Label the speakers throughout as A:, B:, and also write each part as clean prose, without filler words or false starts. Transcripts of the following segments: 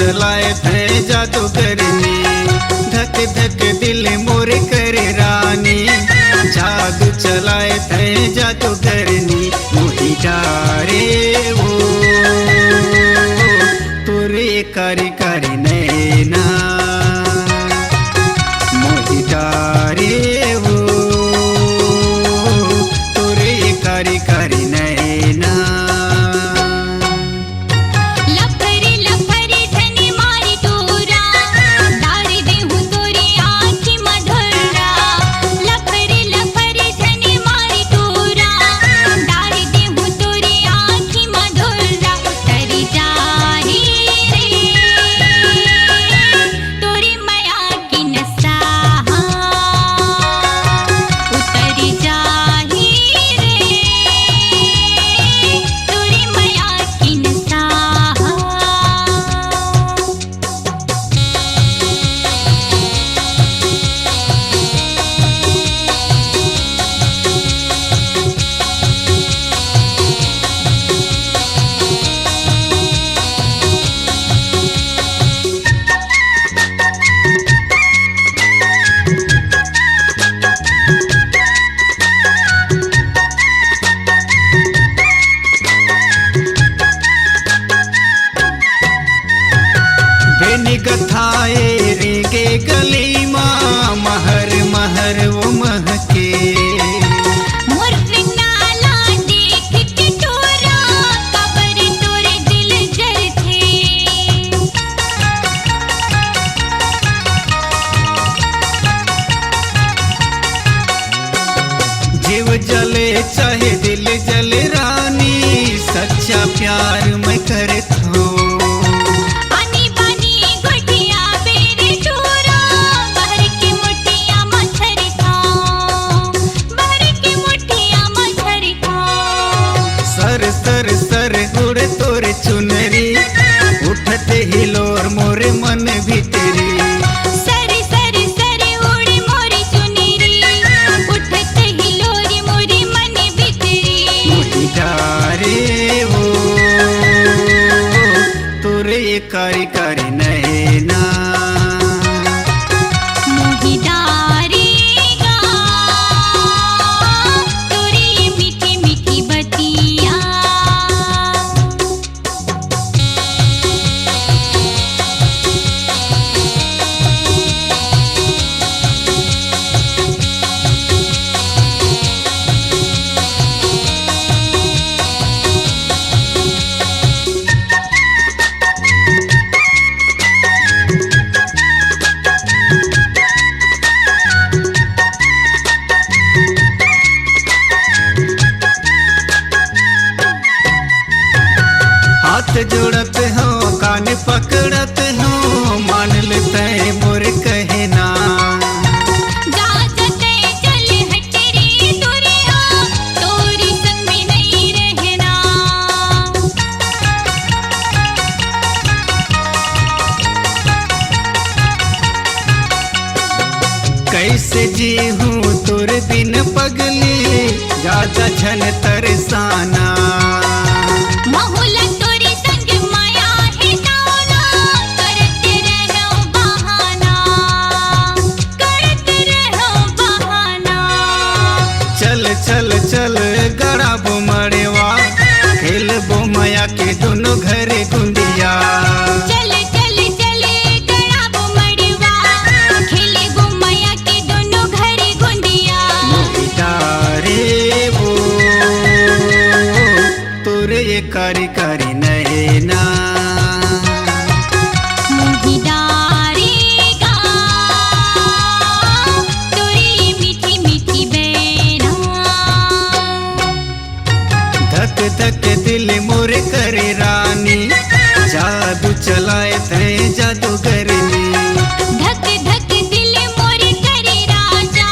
A: चलाए थे जादूगरनी, धक धक दिल मोर करे रानी, जादू चलाए थे जादूगरनी, मोही डारे वो तुरे कारी कारी नैना, मोही डारे वो तुरे कारी कारी नैना। गथाए रेगे गली माँ महर महर वो महके,
B: मुर्नाला देख के तोरा कबर तोरे दिल जल थे,
A: जीव जले चाहे दिल जले रानी, सच्चा प्यार मैं करत हूँ। सर सर उड़े तोरे चुनरी, उठते हिलोर मोरे मन भीतरी,
B: सर सर सर उड़े मोरे चुनरी, उठते हिलोर मोरे मन भीतरी,
A: मोही डारे वो तोरे कारी कारी नैना,
B: मोही डारेगा तोरे मीठी मीठी बतिया।
A: हाथ जोड़त हो कान पकड़त हो, मान लेते मोर कहना,
B: जाते चल हट रे दुरिया, तोरी संग में नहीं रहना,
A: कैसे जी हूँ तोर बिन पगली, ज्यादा छन तरसाना,
B: माहौल तोरे संग माया है ताना, करते रहो बहाना, करते रहो बहाना,
A: चल चल चल गड़ा बो मड़ेवा, खेल बो माया के दोनों घरे गुंदिया,
B: चल चल चल गड़ा बो मड़वा, खेले बो माया के दोनों घरे गुंदिया,
A: मोही डारे वो तोरे कारी कारी नैना,
B: मोही डारेगा तोरे मीठी मीठी बैना।
A: धक धक दिल मोर करे रानी, जादू चलाए थे जादूगरनी,
B: धक धक दिल मोर करे राजा,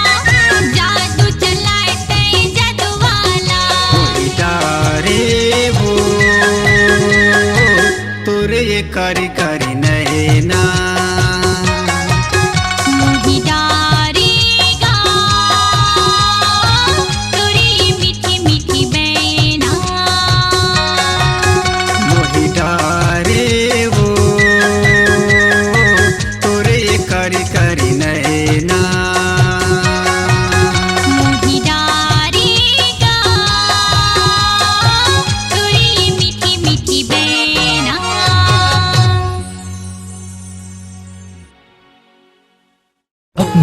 B: जादू चलाए ते जादू वाला,
A: मोही डारे वो तोरे कारी कारी नैना,
B: मोही डारेगा तोरे मीठी मीठी बैना,
A: मोही डारे वो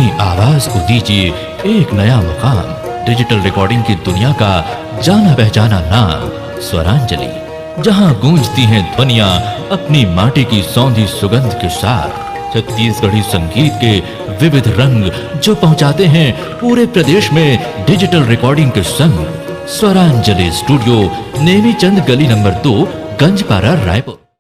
C: अपनी आवाज को दीजिए एक नया मुकाम। डिजिटल रिकॉर्डिंग की दुनिया का जाना पहचाना नाम स्वरांजलि, जहां गूंजती हैं ध्वनियां अपनी माटी की सौंधी सुगंध के साथ। छत्तीसगढ़ी संगीत के विविध रंग जो पहुंचाते हैं पूरे प्रदेश में डिजिटल रिकॉर्डिंग के संग। स्वरांजलि स्टूडियो, नेमी चंद गली नंबर 2, गंजपारा, रायपुर।